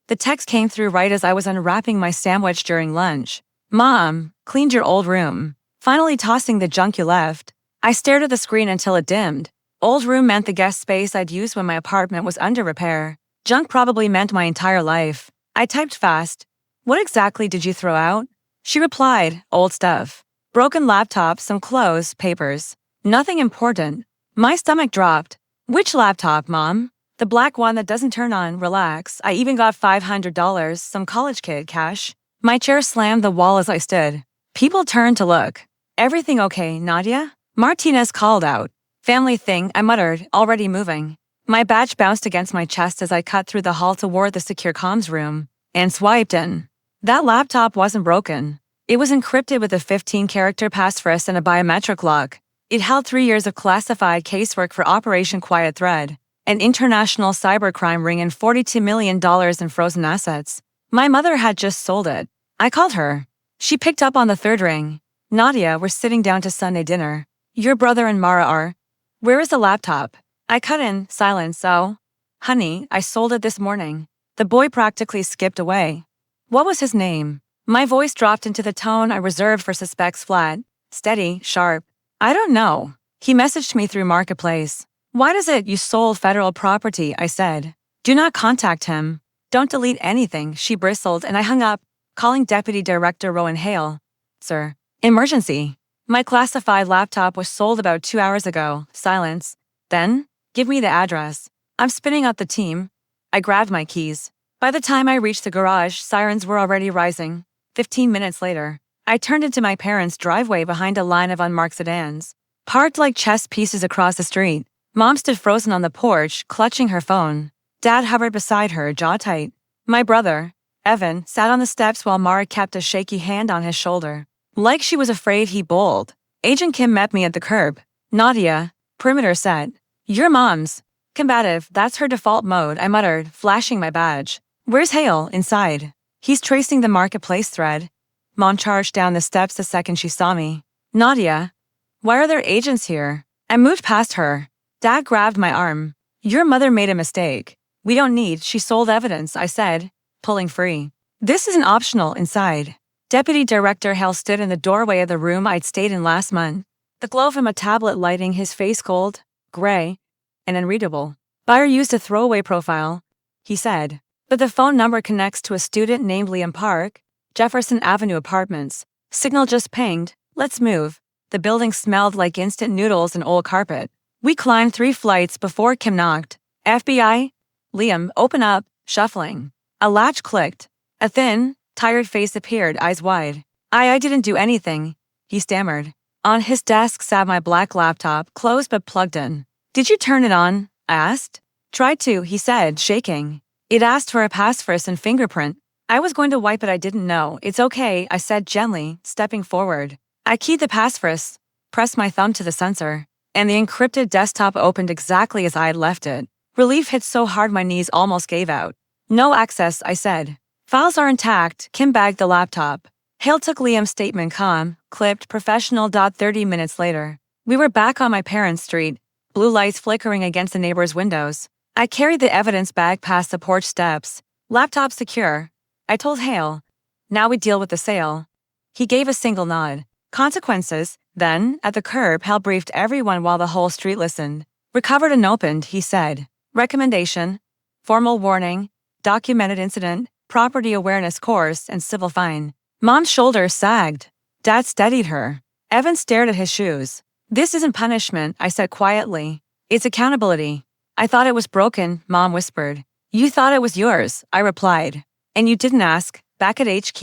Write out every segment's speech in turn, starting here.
The text came through right as I was unwrapping my sandwich during lunch. Mom, cleaned your old room. Finally tossing the junk you left. I stared at the screen until it dimmed. Old room meant the guest space I'd used when my apartment was under repair. Junk probably meant my entire life. I typed fast. What exactly did you throw out? She replied, old stuff. Broken laptop, some clothes, papers. Nothing important. My stomach dropped. Which laptop, Mom? The black one that doesn't turn on, relax. I even got $500, some college kid cash. My chair slammed the wall as I stood. People turned to look. Everything okay, Nadia? Martinez called out. Family thing, I muttered, already moving. My badge bounced against my chest as I cut through the hall toward the secure comms room and swiped in. That laptop wasn't broken. It was encrypted with a 15-character passphrase and a biometric lock. It held 3 years of classified casework for Operation Quiet Thread, an international cybercrime ring, and $42 million in frozen assets. My mother had just sold it. I called her. She picked up on the third ring. Nadia, we're sitting down to Sunday dinner. Your brother and Mara are. Where is the laptop? I cut in, silence, so. Honey, I sold it this morning. The boy practically skipped away. What was his name? My voice dropped into the tone I reserved for suspects, flat, steady, sharp. I don't know. He messaged me through Marketplace. Why does it you sold federal property, I said. Do not contact him. Don't delete anything, she bristled, and I hung up, calling Deputy Director Rowan Hale. Sir. Emergency. My classified laptop was sold about 2 hours ago. Silence. Then, give me the address. I'm spinning up the team. I grabbed my keys. By the time I reached the garage, sirens were already rising. 15 minutes later, I turned into my parents' driveway behind a line of unmarked sedans, parked like chess pieces across the street. Mom stood frozen on the porch, clutching her phone. Dad hovered beside her, jaw tight. My brother, Evan, sat on the steps while Mara kept a shaky hand on his shoulder, like she was afraid he bowled. Agent Kim met me at the curb. Nadia, perimeter set. Your mom's. Combative, that's her default mode, I muttered, flashing my badge. Where's Hale? Inside. He's tracing the Marketplace thread. Mom charged down the steps the second she saw me. Nadia, why are there agents here? I moved past her. Dad grabbed my arm. Your mother made a mistake. We don't need, she sold evidence, I said, pulling free. This isn't optional, inside. Deputy Director Hale stood in the doorway of the room I'd stayed in last month, the glow from a tablet lighting his face cold, gray, and unreadable. Buyer used a throwaway profile, he said, but the phone number connects to a student named Liam Park, Jefferson Avenue Apartments. Signal just pinged. Let's move. The building smelled like instant noodles and old carpet. We climbed 3 flights before Kim knocked. FBI? Liam, open up, shuffling. A latch clicked. A thin, tired face appeared, eyes wide. I didn't do anything, he stammered. On his desk sat my black laptop, closed but plugged in. Did you turn it on? I asked. Tried to, he said, shaking. It asked for a passphrase and fingerprint. I was going to wipe it, I didn't know. It's okay, I said gently, stepping forward. I keyed the passphrase, pressed my thumb to the sensor, and the encrypted desktop opened exactly as I had left it. Relief hit so hard my knees almost gave out. No access, I said. Files are intact, Kim bagged the laptop. Hale took Liam's statement calm, clipped, professional. 30 minutes later, we were back on my parents' street, blue lights flickering against the neighbor's windows. I carried the evidence bag past the porch steps. Laptop secure. I told Hale. Now we deal with the sale. He gave a single nod. Consequences. Then, at the curb, Hale briefed everyone while the whole street listened. Recovered and opened, he said. Recommendation. Formal warning. Documented incident. Property awareness course and civil fine. Mom's shoulders sagged. Dad steadied her. Evan stared at his shoes. This isn't punishment, I said quietly. It's accountability. I thought it was broken, Mom whispered. You thought it was yours, I replied. And you didn't ask. Back at HQ,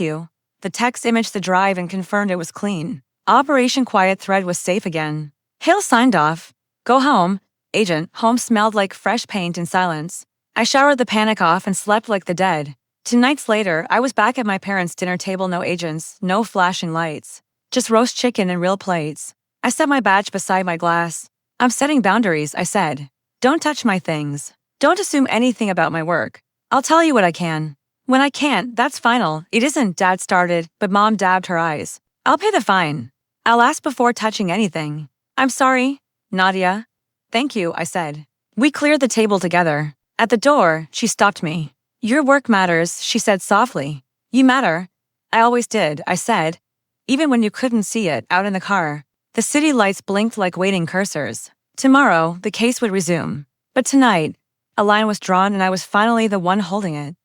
the text imaged the drive and confirmed it was clean. Operation Quiet Thread was safe again. Hale signed off. Go home, Agent. Home smelled like fresh paint and silence. I showered the panic off and slept like the dead. 2 nights later, I was back at my parents' dinner table, no agents, no flashing lights. Just roast chicken and real plates. I set my badge beside my glass. I'm setting boundaries, I said. Don't touch my things. Don't assume anything about my work. I'll tell you what I can. When I can't, that's final. It isn't, Dad started, but Mom dabbed her eyes. I'll pay the fine. I'll ask before touching anything. I'm sorry, Nadia. Thank you, I said. We cleared the table together. At the door, she stopped me. Your work matters, she said softly. You matter. I always did, I said. Even when you couldn't see it, out in the car. The city lights blinked like waiting cursors. Tomorrow, the case would resume. But tonight, a line was drawn and I was finally the one holding it.